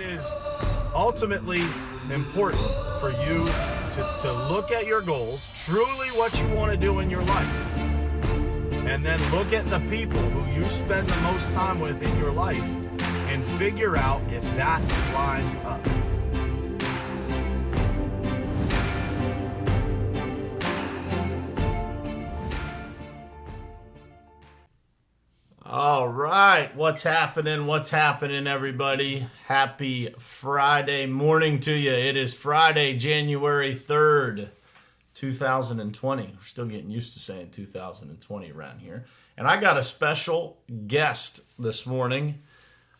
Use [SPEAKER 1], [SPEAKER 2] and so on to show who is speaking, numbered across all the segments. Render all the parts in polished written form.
[SPEAKER 1] it is ultimately important for you to look at your goals, truly what you want to do in your life, and then look at the people who you spend the most time with in your life and figure out if that lines up. All right, what's happening, everybody? Happy Friday morning to you. It is Friday, January 3rd, 2020. We're still getting used to saying 2020 around here. And I got a special guest this morning.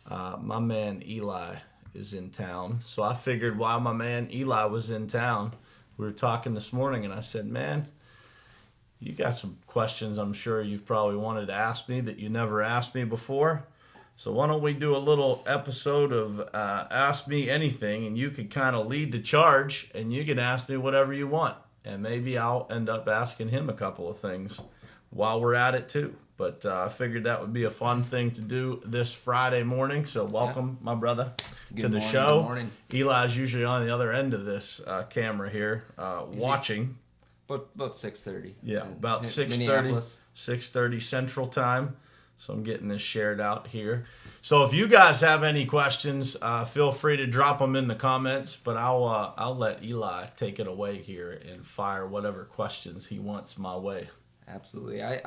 [SPEAKER 1] My man Eli is in town. So I figured while my man Eli was in town, we were talking this morning, and I said, man, you got some questions I'm sure you've probably wanted to ask me that you never asked me before. So why don't we do a little episode of Ask Me Anything, and you could kind of lead the charge, and you can ask me whatever you want. And maybe I'll end up asking him a couple of things while we're at it too. But I figured that would be a fun thing to do this Friday morning. So welcome, my brother, to the show.
[SPEAKER 2] Good morning.
[SPEAKER 1] Eli's usually on the other end of this camera here, watching.
[SPEAKER 2] About 6:30.
[SPEAKER 1] Yeah, about 6:30 Central Time. So I'm getting this shared out here. So if you guys have any questions, feel free to drop them in the comments. But I'll let Eli take it away here and fire whatever questions he wants my way.
[SPEAKER 2] Absolutely. I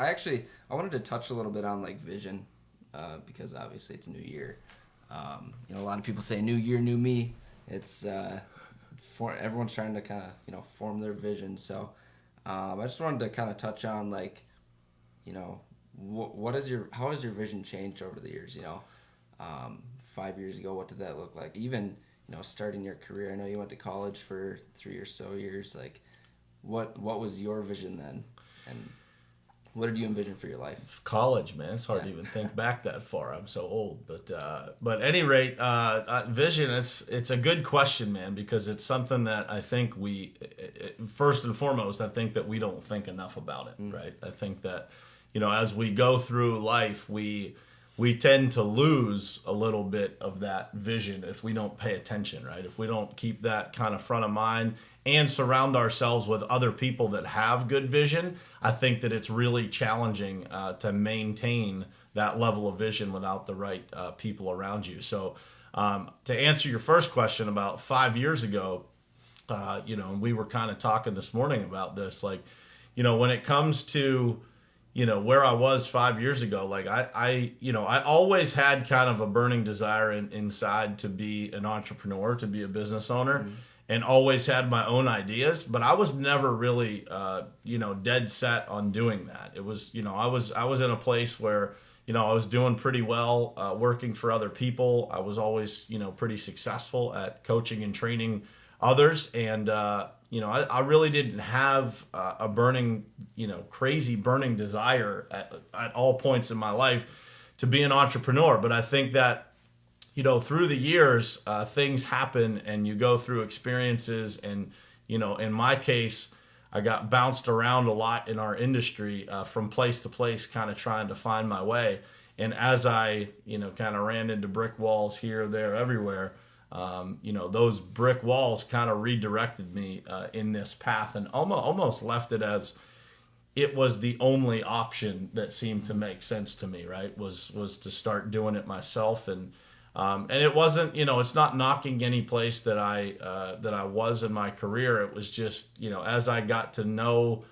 [SPEAKER 2] wanted to touch a little bit on like vision, because obviously it's a new year. A lot of people say new year, new me. It's everyone's trying to kind of form their vision. So I just wanted to kind of touch on how has your vision changed over the years? 5 years ago, what did that look like? Even starting your career. I know you went to college for 3 or so years. Like, what was your vision then, and what did you envision for your life?
[SPEAKER 1] College, man. It's hard to even think back that far. I'm so old. But at any rate, vision, it's a good question, man, because it's something that I think first and foremost, I think that we don't think enough about it, right? I think that, as we go through life, we tend to lose a little bit of that vision if we don't pay attention, right? If we don't keep that kind of front of mind and surround ourselves with other people that have good vision, I think that it's really challenging to maintain that level of vision without the right people around you. So to answer your first question about 5 years ago, we were kind of talking this morning about this, like, when it comes to where I was 5 years ago, like I always had kind of a burning desire inside to be an entrepreneur, to be a business owner, and always had my own ideas, but I was never really, dead set on doing that. It was, I was in a place where, I was doing pretty well, working for other people. I was always, pretty successful at coaching and training others, and I really didn't have a burning, crazy burning desire at all points in my life to be an entrepreneur. But I think that, through the years, things happen and you go through experiences. And, in my case, I got bounced around a lot in our industry from place to place, kind of trying to find my way. And as I, kind of ran into brick walls here, there, everywhere, those brick walls kind of redirected me in this path and almost left it as it was the only option that seemed to make sense to me, right? Was to start doing it myself. And it wasn't, it's not knocking any place that I was in my career. It was just, as I got to know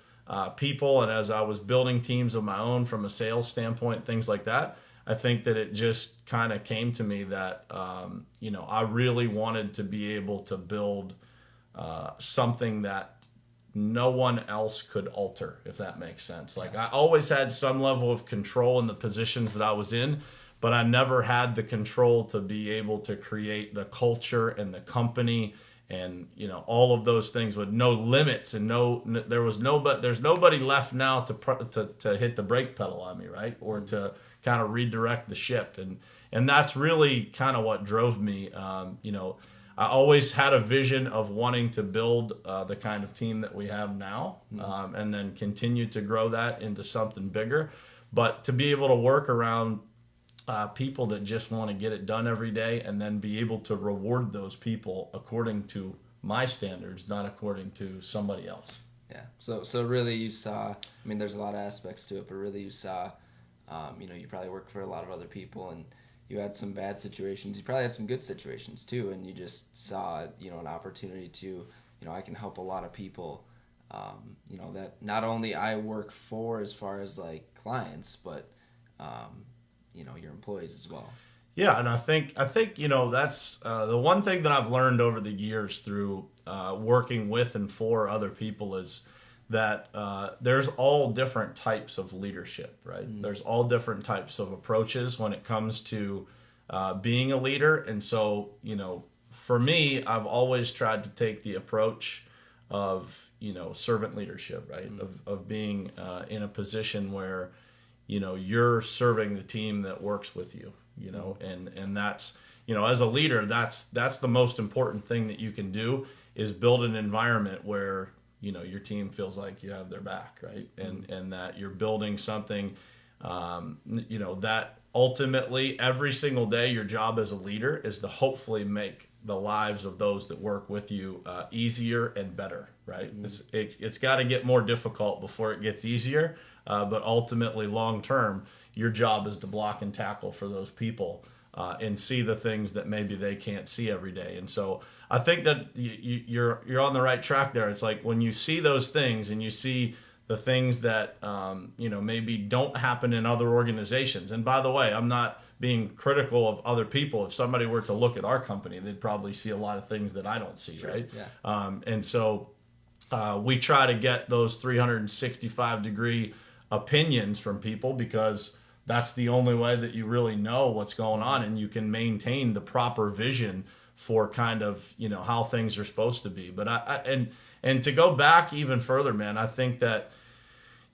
[SPEAKER 1] people and as I was building teams of my own from a sales standpoint, things like that, I think that it just kind of came to me that, I really wanted to be able to build something that no one else could alter, if that makes sense. Like, I always had some level of control in the positions that I was in, but I never had the control to be able to create the culture and the company and, all of those things with no limits and there's nobody left now to hit the brake pedal on me, right? Or to kind of redirect the ship. And that's really kind of what drove me. I always had a vision of wanting to build the kind of team that we have now, and then continue to grow that into something bigger. But to be able to work around people that just want to get it done every day, and then be able to reward those people according to my standards, not according to somebody else.
[SPEAKER 2] Yeah. So really you saw, I mean, there's a lot of aspects to it, but really you saw, you probably worked for a lot of other people, and you had some bad situations. You probably had some good situations too, and you just saw, an opportunity to, I can help a lot of people, that not only I work for as far as like clients, but, your employees as well.
[SPEAKER 1] Yeah, and I think that's the one thing that I've learned over the years through working with and for other people is that there's all different types of leadership, right? Mm-hmm. There's all different types of approaches when it comes to being a leader, and so for me, I've always tried to take the approach of servant leadership, right? Mm-hmm. Of being in a position where you're serving the team that works with you. And that's, as a leader, that's the most important thing that you can do is build an environment where, your team feels like you have their back, right? And that you're building something, that ultimately every single day your job as a leader is to hopefully make the lives of those that work with you easier and better, right? Mm-hmm. It's got to get more difficult before it gets easier, but ultimately long term, your job is to block and tackle for those people and see the things that maybe they can't see every day. And so I think that you're on the right track there. It's like when you see those things and you see the things that maybe don't happen in other organizations. And by the way, I'm not being critical of other people. If somebody were to look at our company, they'd probably see a lot of things that I don't see, sure. Right? Yeah. And so we try to get those 365-degree opinions from people because that's the only way that you really know what's going on, and you can maintain the proper vision for kind of how things are supposed to be. But and to go back even further, man, I think that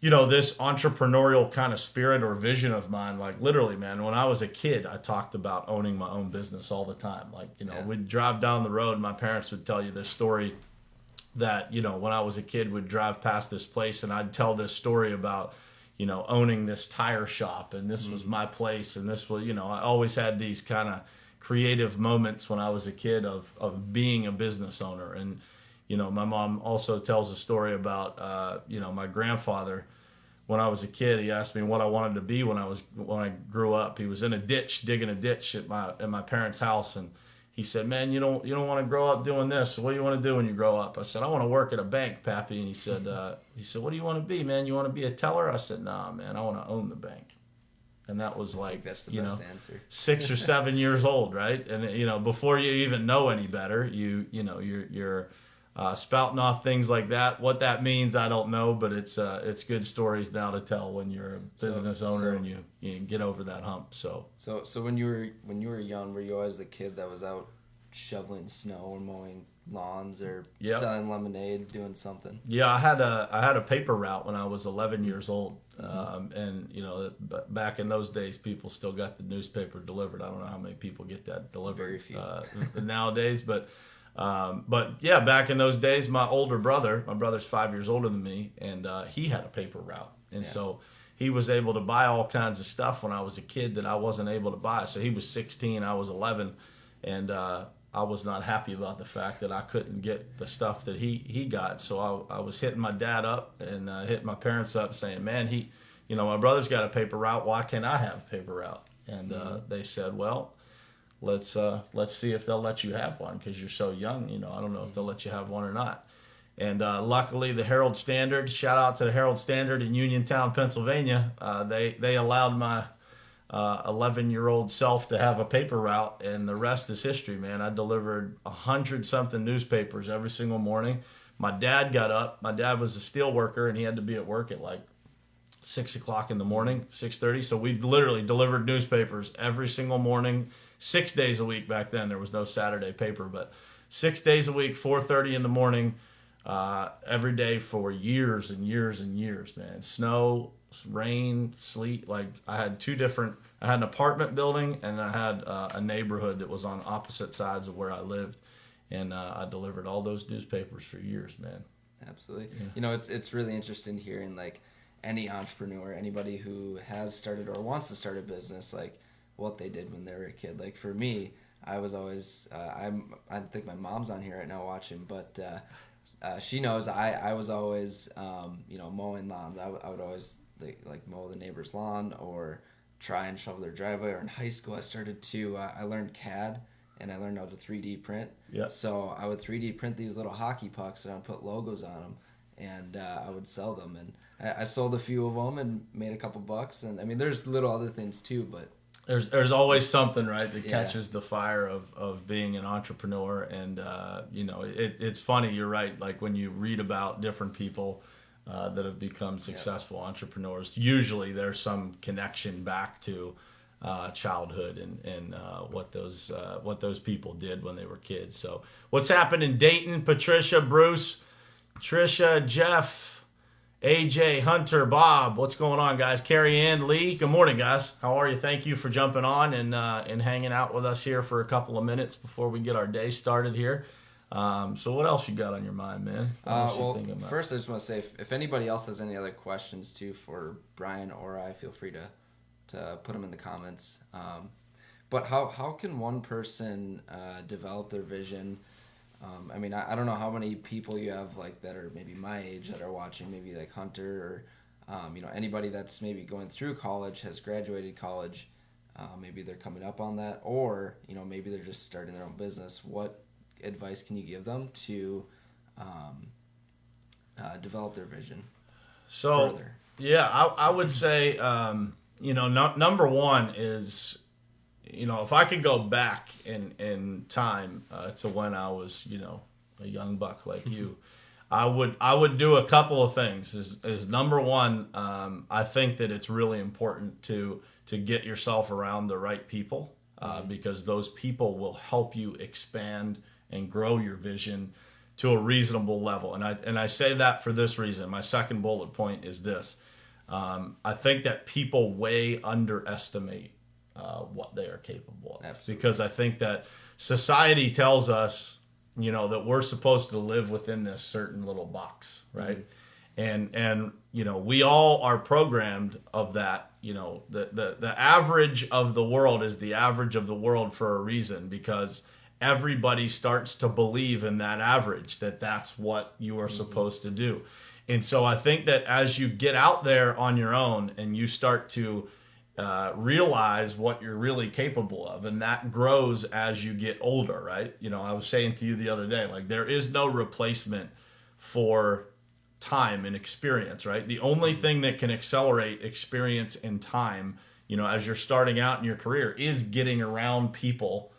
[SPEAKER 1] this entrepreneurial kind of spirit or vision of mine, like literally, man, when I was a kid, I talked about owning my own business all the time. Like we'd drive down the road, my parents would tell you this story that when I was a kid, would drive past this place, and I'd tell this story about owning this tire shop, and this was my place, and this was, I always had these kind of creative moments when I was a kid of being a business owner. And, my mom also tells a story about, my grandfather. When I was a kid, he asked me what I wanted to be when I grew up. He was in a ditch, digging a ditch at my parents' house, and he said, "Man, you don't want to grow up doing this. So what do you want to do when you grow up?" I said, "I want to work at a bank, Pappy." And he said, "What do you want to be, man? You want to be a teller?" I said, "Nah, man, I want to own the bank." And that was like,
[SPEAKER 2] that's the best answer.
[SPEAKER 1] 6 or 7 years old, right? And before you even know any better, you're spouting off things like that. What that means, I don't know, but it's good stories now to tell when you're a business owner and you get over that hump. So
[SPEAKER 2] when you were young, were you always the kid that was out shoveling snow or mowing lawns or selling lemonade, doing something?
[SPEAKER 1] Yeah, I had a paper route when I was 11 years old, and back in those days, people still got the newspaper delivered. I don't know how many people get that delivered.
[SPEAKER 2] Very few.
[SPEAKER 1] Nowadays, but yeah, back in those days, my brother's 5 years older than me, and he had a paper route, and so he was able to buy all kinds of stuff when I was a kid that I wasn't able to buy. So he was 16, I was 11, and I was not happy about the fact that I couldn't get the stuff that he got. So I was hitting my dad up and hitting my parents up saying, "Man, my brother's got a paper route. Why can't I have a paper route?" And they said, "Well, let's see if they'll let you have one because you're so young. I don't know if they'll let you have one or not." And luckily, the Herald Standard, shout out to the Herald Standard in Uniontown, Pennsylvania, they allowed my 11-year-old self to have a paper route, and the rest is history, man. I delivered 100-something newspapers every single morning. My dad got up. My dad was a steel worker, and he had to be at work at like 6 o'clock in the morning, 6:30. So we literally delivered newspapers every single morning, 6 days a week. Back then, there was no Saturday paper, but 6 days a week, 4:30 in the morning, every day for years and years and years, man. Snow, rain, sleet. Like I had an apartment building, and I had a neighborhood that was on opposite sides of where I lived, and I delivered all those newspapers for years, man.
[SPEAKER 2] Absolutely. Yeah. It's really interesting hearing like any entrepreneur, anybody who has started or wants to start a business, like what they did when they were a kid. Like for me, I was always I think my mom's on here right now watching, but she knows I was always mowing lawns. I would always like mow the neighbor's lawn or try and shovel their driveway. Or in high school, I started to I learned CAD and I learned how to 3D print.
[SPEAKER 1] Yeah.
[SPEAKER 2] So I would 3D print these little hockey pucks and I'd put logos on them, and I would sell them. And I sold a few of them and made a couple bucks. And I mean, there's little other things too, but
[SPEAKER 1] there's always something, right, that catches the fire of being an entrepreneur. And it's funny, you're right, like when you read about different people that have become successful entrepreneurs, usually there's some connection back to childhood and what those people did when they were kids. So what's happened in Dayton? Patricia, Bruce, Trisha, Jeff, AJ, Hunter, Bob, what's going on, guys? Carrie Ann, Lee, good morning, guys. How are you? Thank you for jumping on and hanging out with us here for a couple of minutes before we get our day started here. So what else you got on your mind, man?
[SPEAKER 2] Well, first I just want to say, if anybody else has any other questions too for Brian or I, feel free to put them in the comments. But how can one person develop their vision? I mean, I don't know how many people you have like that are maybe my age that are watching, maybe like Hunter or anybody that's maybe going through college, has graduated college, maybe they're coming up on that, or maybe they're just starting their own business. What advice can you give them to develop their vision further?
[SPEAKER 1] I would say number one is, if I could go back in time to when I was, a young buck like you, I would do a couple of things. Is number one, I think that it's really important to get yourself around the right people, because those people will help you expand and grow your vision to a reasonable level. And I say that for this reason. My second bullet point is this. I think that people way underestimate what they are capable of.
[SPEAKER 2] Absolutely.
[SPEAKER 1] Because I think that society tells us, that we're supposed to live within this certain little box, right? Mm-hmm. And we all are programmed of that. The average of the world is the average of the world for a reason, because everybody starts to believe in that average, that's what you are supposed to do. And so I think that as you get out there on your own and you start to realize what you're really capable of, and that grows as you get older, right? I was saying to you the other day, like, there is no replacement for time and experience, right? The only thing that can accelerate experience and time, as you're starting out in your career, is getting around people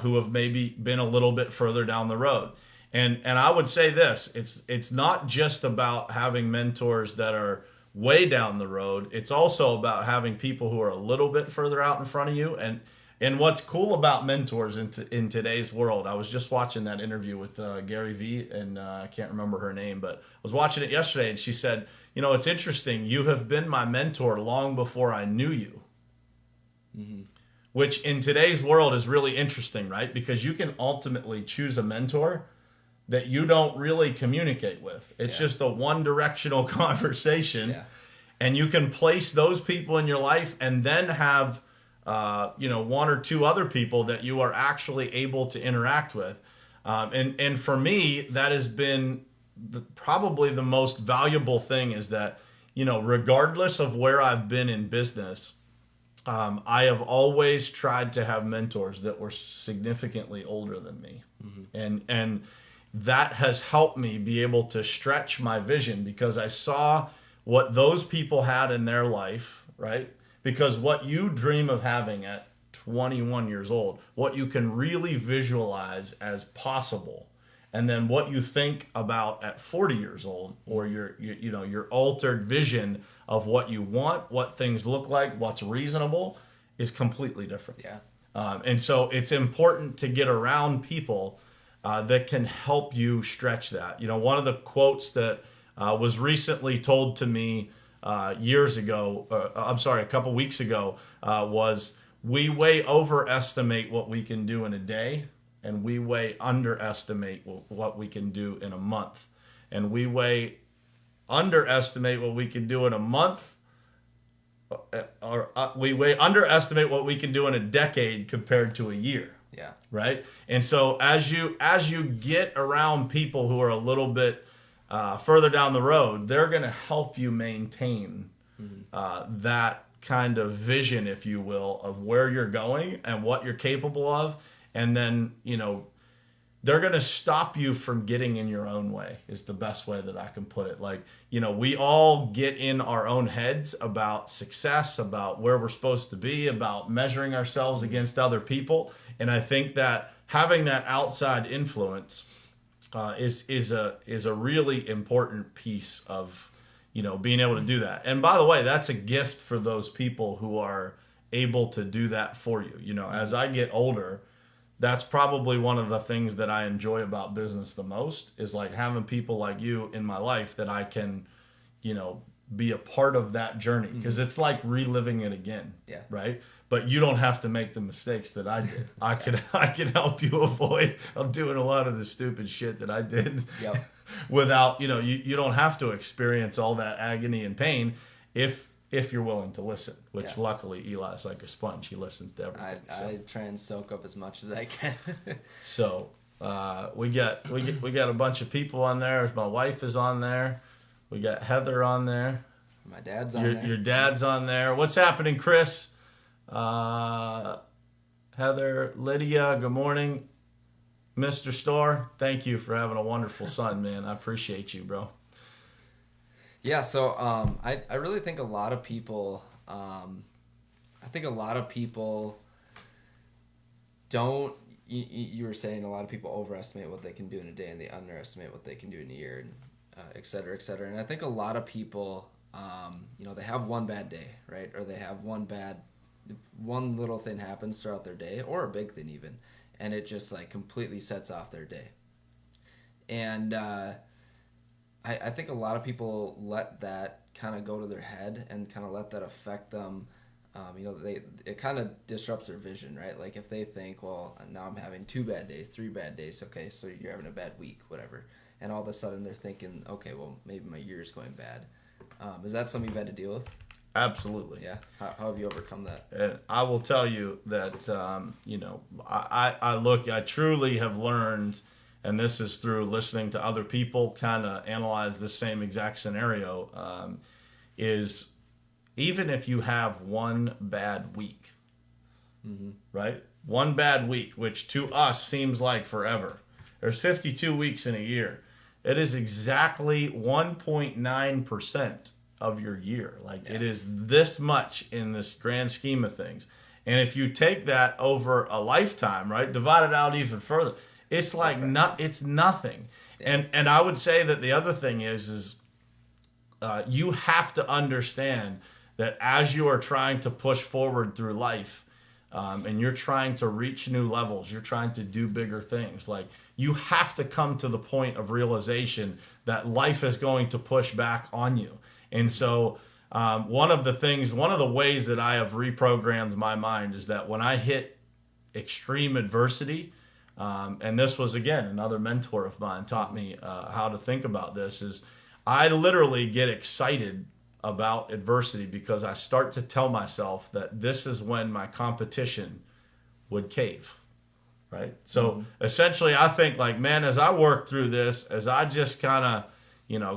[SPEAKER 1] who have maybe been a little bit further down the road. And I would say this, it's not just about having mentors that are way down the road. It's also about having people who are a little bit further out in front of you. And what's cool about mentors in today's world, I was just watching that interview with Gary Vee, and I can't remember her name, but I was watching it yesterday, and she said, it's interesting, you have been my mentor long before I knew you. Mm-hmm. Which in today's world is really interesting, right? Because you can ultimately choose a mentor that you don't really communicate with. It's just a one-directional conversation. Yeah. And you can place those people in your life and then have, one or two other people that you are actually able to interact with. And for me, that has been probably the most valuable thing, is that, regardless of where I've been in business, I have always tried to have mentors that were significantly older than me. Mm-hmm. And that has helped me be able to stretch my vision, because I saw what those people had in their life, right? Because what you dream of having at 21 years old, what you can really visualize as possible, and then what you think about at 40 years old, or your altered vision of what you want, what things look like, what's reasonable, is completely different.
[SPEAKER 2] Yeah.
[SPEAKER 1] And so it's important to get around people that can help you stretch that. One of the quotes that was recently told to me a couple weeks ago, was, we way overestimate what we can do in a day, and we way underestimate what we can do in a month. And we way underestimate what we can do in a month, we underestimate what we can do in a decade compared to a year.
[SPEAKER 2] Yeah.
[SPEAKER 1] Right. And so as you get around people who are a little bit further down the road, they're going to help you maintain that kind of vision, if you will, of where you're going and what you're capable of. And then, they're going to stop you from getting in your own way is the best way that I can put it. Like, we all get in our own heads about success, about where we're supposed to be, about measuring ourselves against other people. And I think that having that outside influence is a really important piece of, being able to do that. And by the way, that's a gift for those people who are able to do that for you. As I get older, that's probably one of the things that I enjoy about business the most is like having people like you in my life that I can, be a part of that journey, because it's like reliving it again.
[SPEAKER 2] Yeah.
[SPEAKER 1] Right. But you don't have to make the mistakes that I did. I can help you avoid doing a lot of the stupid shit that I did.
[SPEAKER 2] Yep.
[SPEAKER 1] Without, you don't have to experience all that agony and pain if you're willing to listen, which luckily Eli's like a sponge. He listens to everything.
[SPEAKER 2] I try and soak up as much as I can.
[SPEAKER 1] So we got a bunch of people on there. My wife is on there. We got Heather on there.
[SPEAKER 2] My dad's on there.
[SPEAKER 1] Your dad's on there. What's happening, Chris? Heather, Lydia, good morning. Mr. Stoehr, thank you for having a wonderful son, man. I appreciate you, bro.
[SPEAKER 2] Yeah, so I really think a lot of people don't. You were saying a lot of people overestimate what they can do in a day and they underestimate what they can do in a year, and et cetera, et cetera. And I think a lot of people, they have one bad day, right? Or they have one little thing happens throughout their day, or a big thing even, and it just like completely sets off their day. And I think a lot of people let that kind of go to their head and kind of let that affect them. It kind of disrupts their vision, right? Like if they think, well, now I'm having 2 bad days, 3 bad days, okay, so you're having a bad week, whatever. And all of a sudden they're thinking, okay, well, maybe my year's going bad. Is that something you've had to deal with?
[SPEAKER 1] Absolutely.
[SPEAKER 2] Yeah. How have you overcome that?
[SPEAKER 1] And I will tell you that, I truly have learned, and this is through listening to other people kind of analyze this same exact scenario, is even if you have one bad week, right? One bad week, which to us seems like forever. There's 52 weeks in a year. It is exactly 1.9% of your year. It is this much in this grand scheme of things. And if you take that over a lifetime, right, divide it out even further, it's like it's nothing. Yeah. And I would say that the other thing is you have to understand that as you are trying to push forward through life, and you're trying to reach new levels, you're trying to do bigger things, like you have to come to the point of realization that life is going to push back on you. And so one of the ways that I have reprogrammed my mind is that when I hit extreme adversity, and this was, again, another mentor of mine taught me how to think about this, is I literally get excited about adversity because I start to tell myself that this is when my competition would cave, right? So essentially I think like, man, as I work through this, as I just kind of,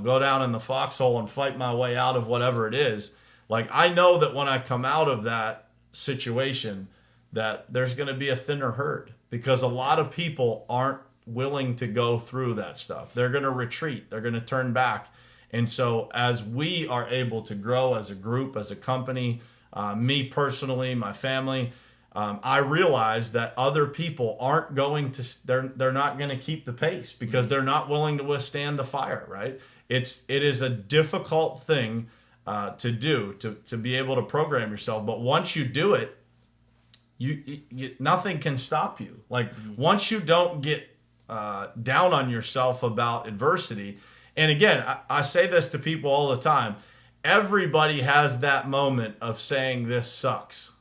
[SPEAKER 1] go down in the foxhole and fight my way out of whatever it is, like I know that when I come out of that situation that there's going to be a thinner herd, because a lot of people aren't willing to go through that stuff. They're going to retreat. They're going to turn back. And so as we are able to grow as a group, as a company, me personally, my family, I realize that other people aren't going to, they're not going to keep the pace because they're not willing to withstand the fire, right? It is a difficult thing to do, to be able to program yourself. But once you do it, you nothing can stop you. Like once you don't get down on yourself about adversity. And again, I say this to people all the time. Everybody has that moment of saying this sucks.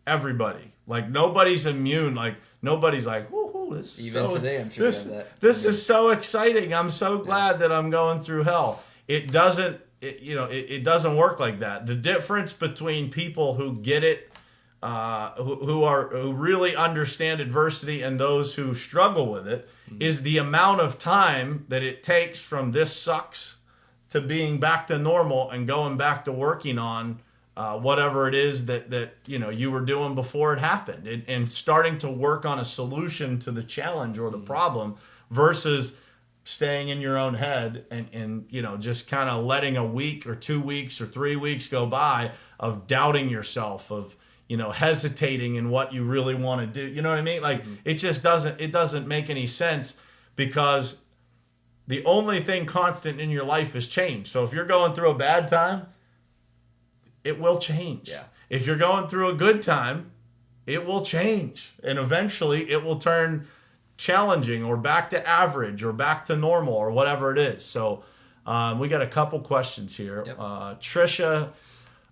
[SPEAKER 1] Everybody. Like nobody's immune. Like nobody's like, woohoo, this is
[SPEAKER 2] even
[SPEAKER 1] so,
[SPEAKER 2] today I'm sure
[SPEAKER 1] this,
[SPEAKER 2] you have that.
[SPEAKER 1] this is so exciting. I'm so glad that I'm going through hell. It doesn't it doesn't work like that. The difference between people who get it, who really understand adversity, and those who struggle with it is the amount of time that it takes from this sucks to being back to normal and going back to working on whatever it is that you were doing before it happened, and starting to work on a solution to the challenge or the problem, versus staying in your own head and just kind of letting a week or 2 weeks or 3 weeks go by of doubting yourself, of hesitating in what you really want to do. You know what I mean? Like it just doesn't make any sense, because the only thing constant in your life is change. So if you're going through a bad time, it will change.
[SPEAKER 2] Yeah.
[SPEAKER 1] If you're going through a good time, it will change. And eventually it will turn challenging or back to average or back to normal or whatever it is. So we got a couple questions here.
[SPEAKER 2] Yep.
[SPEAKER 1] Trisha,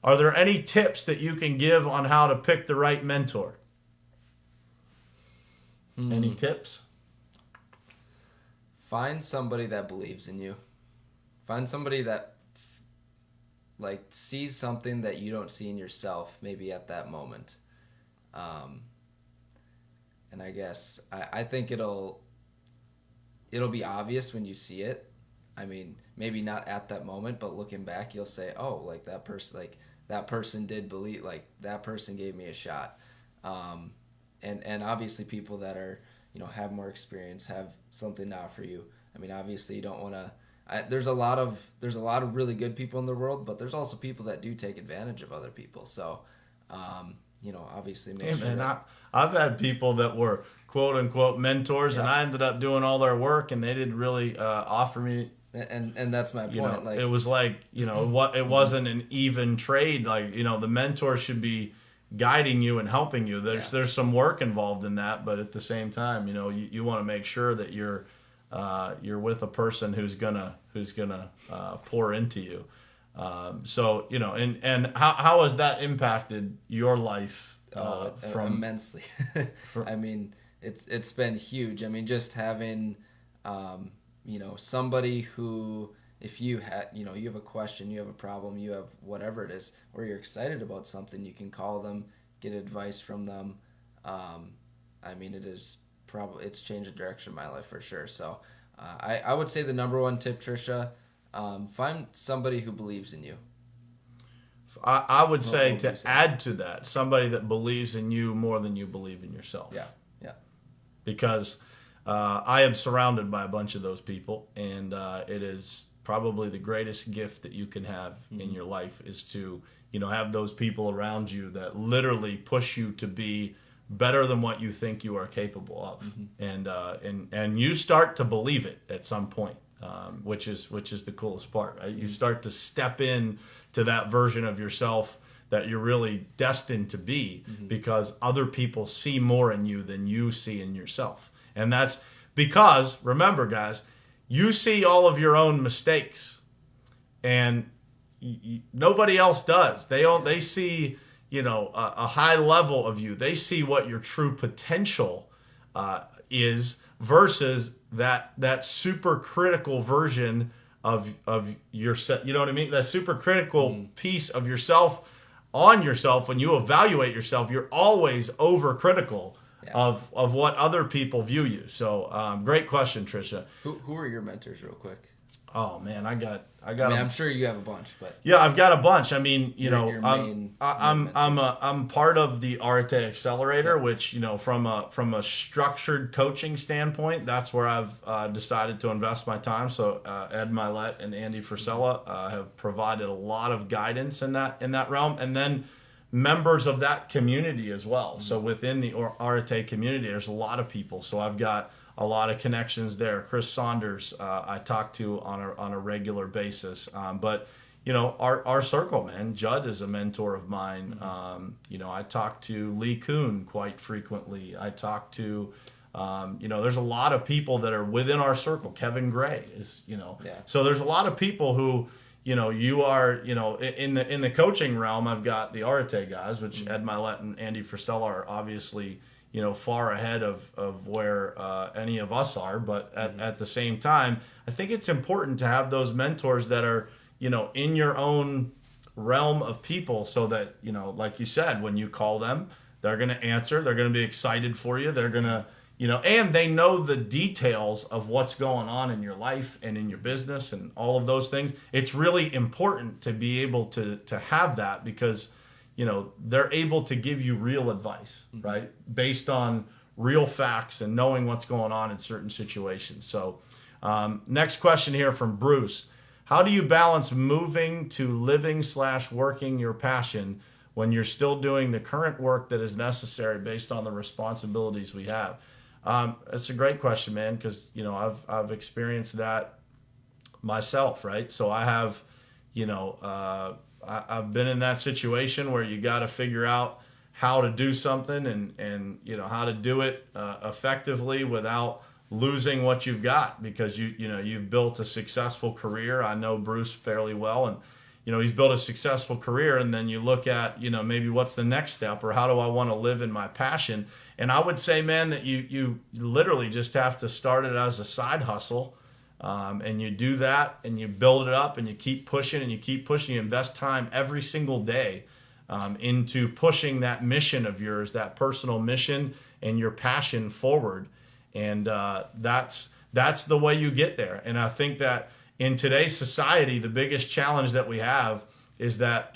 [SPEAKER 1] are there any tips that you can give on how to pick the right mentor? Any tips?
[SPEAKER 2] Find somebody that believes in you. Find somebody that sees something that you don't see in yourself, maybe at that moment. And I guess I think it'll be obvious when you see it. I mean, maybe not at that moment, but looking back, you'll say, "Oh, that person did believe, that person gave me a shot." And obviously, people that are have more experience, have something to offer you. I mean, obviously, you don't want to. There's a lot of really good people in the world, but there's also people that do take advantage of other people. So, obviously, make sure.
[SPEAKER 1] Man, I've had people that were quote unquote mentors, and I ended up doing all their work, and they didn't really offer me.
[SPEAKER 2] And that's my point.
[SPEAKER 1] It was it wasn't an even trade. The mentor should be guiding you and helping you. There's some work involved in that, but at the same time, you want to make sure that you're with a person who's gonna pour into you. And how has that impacted your life?
[SPEAKER 2] Immensely. I mean, it's been huge. I mean, just having somebody who, if you you have a question, you have a problem, you have whatever it is, or you're excited about something, you can call them, get advice from them. I mean, it's changed the direction of my life for sure. So I would say the number one tip, Trisha, find somebody who believes in you.
[SPEAKER 1] I would say to add to that, somebody that believes in you more than you believe in yourself.
[SPEAKER 2] Yeah.
[SPEAKER 1] Because I am surrounded by a bunch of those people, and it is probably the greatest gift that you can have in your life, is to have those people around you that literally push you to be better than what you think you are capable of, and you start to believe it at some point, which is the coolest part, right? You start to step in to that version of yourself that you're really destined to be, because other people see more in you than you see in yourself. And that's because, remember guys, you see all of your own mistakes, and nobody else does. They see a high level of you. They see what your true potential is, versus that super critical version of yourself. You know what I mean? That super critical piece of yourself on yourself. When you evaluate yourself, you're always overcritical of what other people view you. So great question, Trisha.
[SPEAKER 2] Who are your mentors, real quick?
[SPEAKER 1] Oh man, I mean,
[SPEAKER 2] I'm sure you have a bunch, but
[SPEAKER 1] yeah, I've got a bunch. I mean,
[SPEAKER 2] I'm
[SPEAKER 1] part of the Arte Accelerator, which from a structured coaching standpoint, that's where I've decided to invest my time. So Ed Milet and Andy Frisella have provided a lot of guidance in that realm, and then members of that community as well. So within the Arte community, there's a lot of people. So I've got a lot of connections there. Chris Saunders, I talk to on a regular basis. But our circle, man. Judd is a mentor of mine. I talk to Lee Kuhn quite frequently. I talk to, there's a lot of people that are within our circle. Kevin Gray is, So there's a lot of people who, you are, in the coaching realm. I've got the Arte guys, which Ed Milet and Andy Frisella are obviously far ahead of where any of us are. But at the same time, I think it's important to have those mentors that are, in your own realm of people, so that, like you said, when you call them, they're going to answer, they're going to be excited for you, they're going to, and they know the details of what's going on in your life and in your business and all of those things. It's really important to be able to have that, because they're able to give you real advice, right, based on real facts and knowing what's going on in certain situations. So next question here from Bruce: how do you balance moving to living/working your passion when you're still doing the current work that is necessary based on the responsibilities we have? That's a great question, man, because I've experienced that myself, right? So I have, I've been in that situation where you got to figure out how to do something, and how to do it effectively without losing what you've got, because you've built a successful career. I know Bruce fairly well, and he's built a successful career, and then you look at maybe what's the next step, or how do I want to live in my passion? And I would say, man, that you literally just have to start it as a side hustle, and you do that, and you build it up, and you keep pushing, and you keep pushing. You invest time every single day into pushing that mission of yours, that personal mission and your passion forward. And that's the way you get there. And I think that in today's society, the biggest challenge that we have is that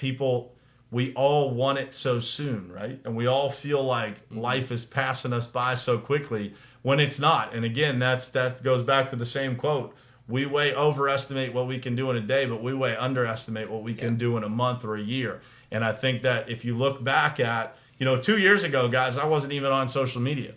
[SPEAKER 1] we all want it so soon, right? And we all feel like life is passing us by so quickly when it's not. And again, that goes back to the same quote: we way overestimate what we can do in a day, but we way underestimate what we can do in a month or a year. And I think that if you look back at, 2 years ago, guys, I wasn't even on social media.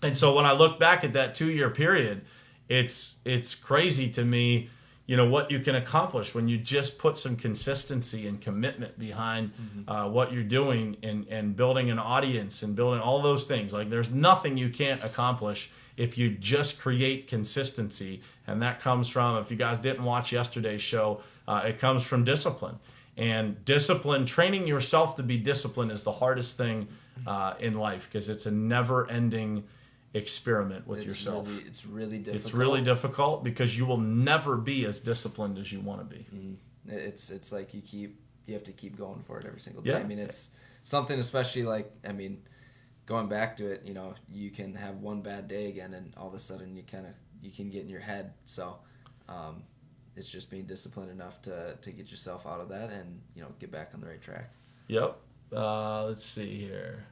[SPEAKER 1] And so when I look back at that 2-year period, it's crazy to me, what you can accomplish when you just put some consistency and commitment behind what you're doing, and building an audience and building all those things. Like, there's nothing you can't accomplish if you just create consistency. And that comes from, if you guys didn't watch yesterday's show, it comes from discipline. And discipline, training yourself to be disciplined, is the hardest thing in life, because it's a never-ending experiment with yourself.
[SPEAKER 2] It's really difficult.
[SPEAKER 1] It's really difficult, because you will never be as disciplined as you want to be.
[SPEAKER 2] It's like you have to keep going for it every single day.
[SPEAKER 1] Yeah.
[SPEAKER 2] I mean, it's something, especially going back to it, you can have one bad day again, and all of a sudden you can get in your head. So it's just being disciplined enough to get yourself out of that, and get back on the right track.
[SPEAKER 1] Yep. Let's see here.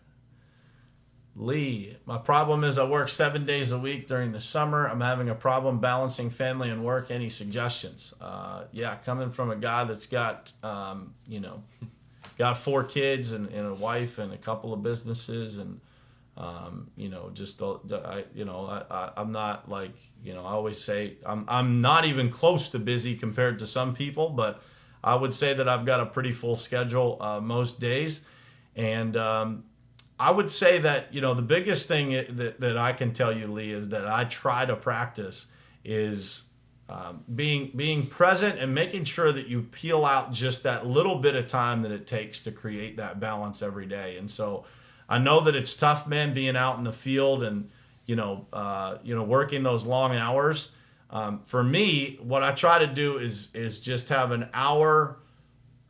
[SPEAKER 1] Lee: my problem is I work 7 days a week during the summer. I'm having a problem balancing family and work. Any suggestions? Coming from a guy that's got, got 4 kids and a wife and a couple of businesses, and I'm not like, I always say I'm not even close to busy compared to some people, but I would say that I've got a pretty full schedule most days. And I would say that, the biggest thing that I can tell you, Lee, is that I try to practice is being present, and making sure that you peel out just that little bit of time that it takes to create that balance every day. And so I know that it's tough, man, being out in the field and, working those long hours. For me, what I try to do is just have an hour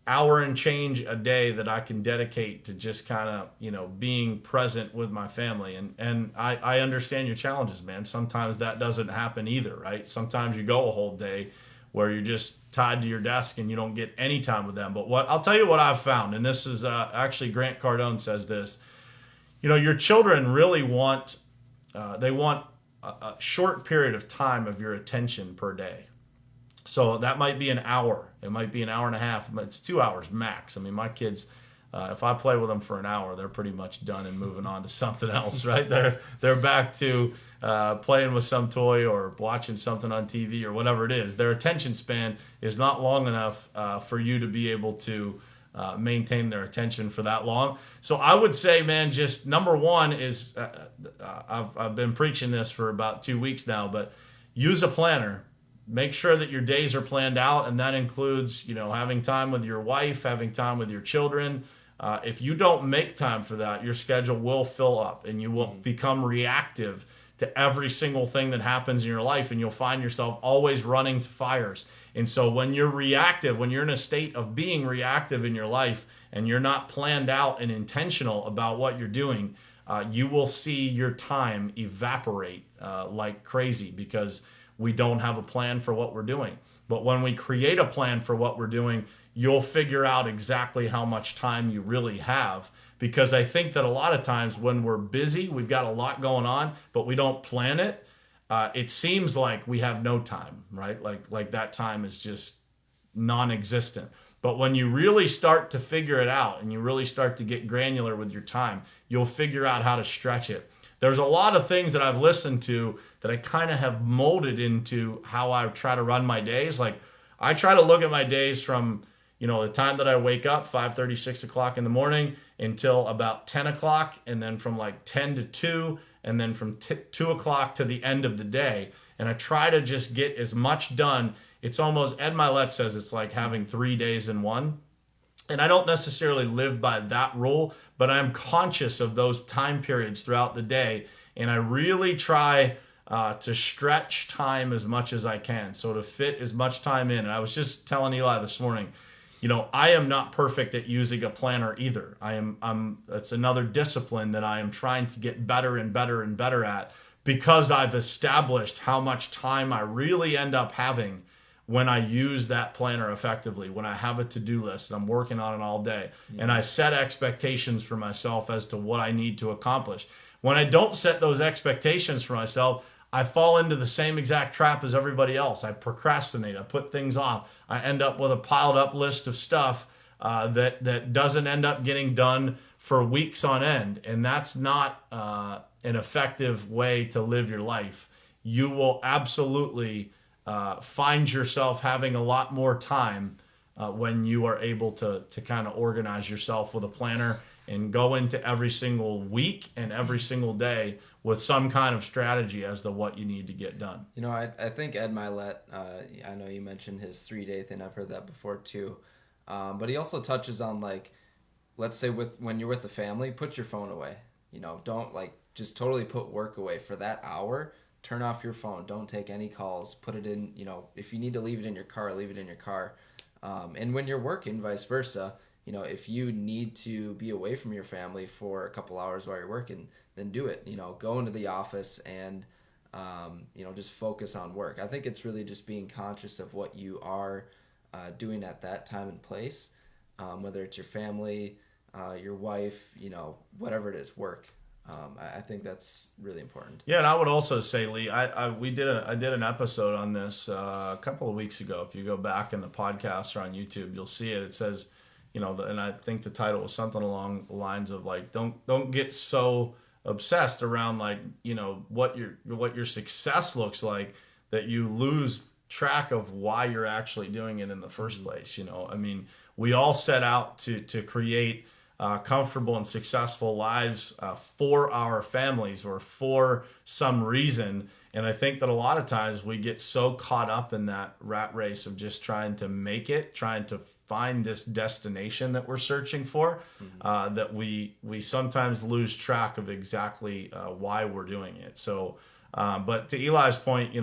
[SPEAKER 1] and change a day that I can dedicate to just kind of, being present with my family. And I understand your challenges, man. Sometimes that doesn't happen either, right? Sometimes you go a whole day where you're just tied to your desk and you don't get any time with them. But I'll tell you what I've found, and this is actually Grant Cardone says this. Your children really want a short period of time of your attention per day. So that might be an hour. It might be an hour and a half. It's 2 hours max. I mean, my kids, if I play with them for an hour, they're pretty much done and moving on to something else, right? They're back to playing with some toy or watching something on TV or whatever it is. Their attention span is not long enough for you to be able to maintain their attention for that long. So I would say, man, just number one is, I've been preaching this for about 2 weeks now, but use a planner. Make sure that your days are planned out, and that includes, having time with your wife, having time with your children. If you don't make time for that, your schedule will fill up, and you will become reactive to every single thing that happens in your life, and you'll find yourself always running to fires. And so when you're reactive, when you're in a state of being reactive in your life and you're not planned out and intentional about what you're doing, you will see your time evaporate like crazy because we don't have a plan for what we're doing. But when we create a plan for what we're doing, you'll figure out exactly how much time you really have. Because I think that a lot of times when we're busy, we've got a lot going on, but we don't plan it. It seems like we have no time, right? Like that time is just non-existent. But when you really start to figure it out and you really start to get granular with your time, you'll figure out how to stretch it. There's a lot of things that I've listened to that I kind of have molded into how I try to run my days. Like I try to look at my days from, the time that I wake up, 5:30, 6 o'clock in the morning until about 10 o'clock, and then from like 10 to 2, and then from 2 o'clock to the end of the day. And I try to just get as much done. It's almost, Ed Milet says it's like having 3 days in one. And I don't necessarily live by that rule, but I'm conscious of those time periods throughout the day. And I really try to stretch time as much as I can, so to fit as much time in. And I was just telling Eli this morning, I am not perfect at using a planner either. It's another discipline that I am trying to get better and better and better at, because I've established how much time I really end up having when I use that planner effectively, when I have a to-do list and I'm working on it all day. Yeah. And I set expectations for myself as to what I need to accomplish. When I don't set those expectations for myself, I fall into the same exact trap as everybody else. I procrastinate. I put things off. I end up with a piled up list of stuff that doesn't end up getting done for weeks on end. And that's not an effective way to live your life. You will absolutely find yourself having a lot more time when you are able to kind of organize yourself with a planner and go into every single week and every single day with some kind of strategy as to what you need to get done.
[SPEAKER 2] I think Ed Milet, I know you mentioned his 3-day thing. I've heard that before too. But he also touches on, like, let's say when you're with the family, put your phone away. Don't just totally put work away for that hour. Turn off your phone. Don't take any calls. Put it in, if you need to leave it in your car, leave it in your car. And when you're working, vice versa, if you need to be away from your family for a couple hours while you're working, then do it. Go into the office and, just focus on work. I think it's really just being conscious of what you are doing at that time and place, whether it's your family, your wife, whatever it is, work. I think that's really important.
[SPEAKER 1] Yeah, and I would also say, Lee, I did an episode on this a couple of weeks ago. If you go back in the podcast or on YouTube, you'll see it. It says, and I think the title was something along the lines of like, don't get so obsessed around like, what your success looks like that you lose track of why you're actually doing it in the first place. We all set out to create comfortable and successful lives for our families or for some reason. And I think that a lot of times we get so caught up in that rat race of just trying to make it, trying to find this destination that we're searching for, that we sometimes lose track of exactly why we're doing it. So, but to Eli's point,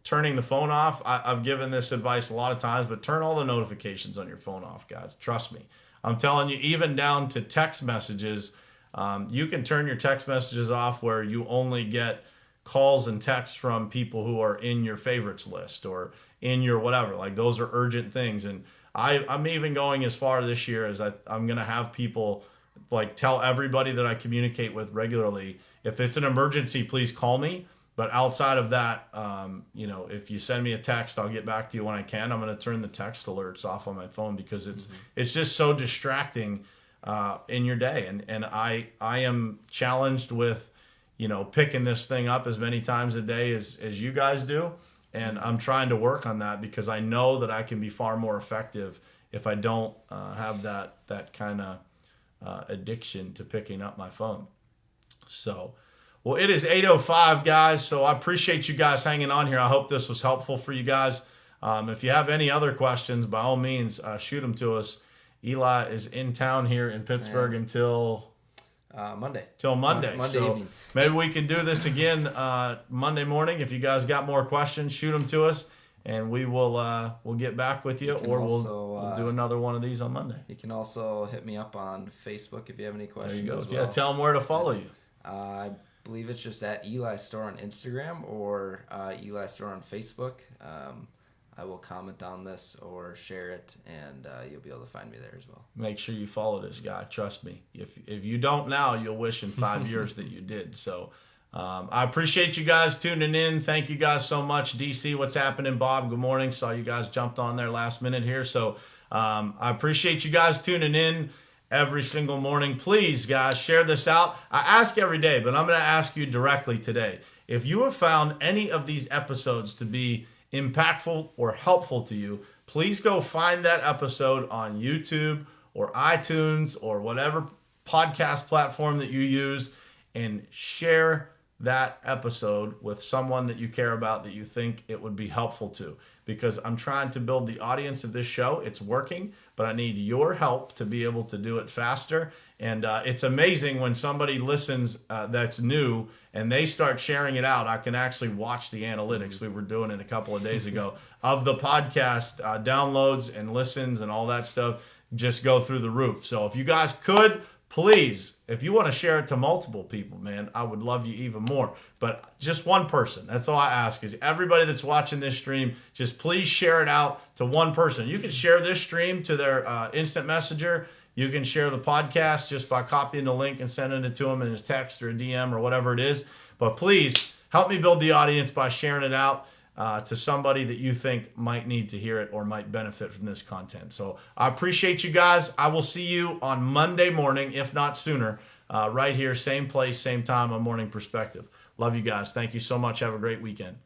[SPEAKER 1] turning the phone off, I've given this advice a lot of times, but turn all the notifications on your phone off, guys. Trust me. I'm telling you, even down to text messages, you can turn your text messages off where you only get calls and texts from people who are in your favorites list or in your whatever. Like those are urgent things. And I'm even going as far this year as I'm going to have people like tell everybody that I communicate with regularly, if it's an emergency, please call me. But outside of that, if you send me a text, I'll get back to you when I can. I'm going to turn the text alerts off on my phone because it's just so distracting in your day. And I am challenged with, picking this thing up as many times a day as you guys do. And I'm trying to work on that because I know that I can be far more effective if I don't have that kind of addiction to picking up my phone. So, well, it is 8:05, guys. So I appreciate you guys hanging on here. I hope this was helpful for you guys. If you have any other questions, by all means, shoot them to us. Eli is in town here in Pittsburgh until
[SPEAKER 2] Monday.
[SPEAKER 1] Till Monday.
[SPEAKER 2] Monday
[SPEAKER 1] so
[SPEAKER 2] evening.
[SPEAKER 1] maybe we can do this again Monday morning. If you guys got more questions, shoot them to us, and we will we'll get back with you, or we'll do another one of these on Monday.
[SPEAKER 2] You can also hit me up on Facebook if you have any questions.
[SPEAKER 1] There you go.
[SPEAKER 2] As well.
[SPEAKER 1] Yeah, tell them where to follow you.
[SPEAKER 2] I believe it's just at Eli Stoehr on Instagram or Eli Stoehr on Facebook. I will comment on this or share it, and you'll be able to find me there as well.
[SPEAKER 1] Make sure you follow this guy. Trust me. If you don't now, you'll wish in 5 years that you did. So I appreciate you guys tuning in. Thank you guys so much. DC, what's happening? Bob, good morning. Saw you guys jumped on there last minute here. So I appreciate you guys tuning in every single morning. Please, guys, share this out. I ask every day, but I'm going to ask you directly today. If you have found any of these episodes to be impactful or helpful to you, please go find that episode on YouTube or iTunes or whatever podcast platform that you use and share that episode with someone that you care about that you think it would be helpful to. Because I'm trying to build the audience of this show. It's working, but I need your help to be able to do it faster. And it's amazing when somebody listens that's new and they start sharing it out. I can actually watch the analytics. We were doing it a couple of days ago of the podcast downloads and listens and all that stuff just go through the roof. So if you guys could, please, if you want to share it to multiple people, man, I would love you even more. But just one person. That's all I ask is everybody that's watching this stream, just please share it out to one person. You can share this stream to their instant messenger. You can share the podcast just by copying the link and sending it to them in a text or a DM or whatever it is. But please help me build the audience by sharing it out to somebody that you think might need to hear it or might benefit from this content. So I appreciate you guys. I will see you on Monday morning, if not sooner, right here, same place, same time on Morning Perspective. Love you guys. Thank you so much. Have a great weekend.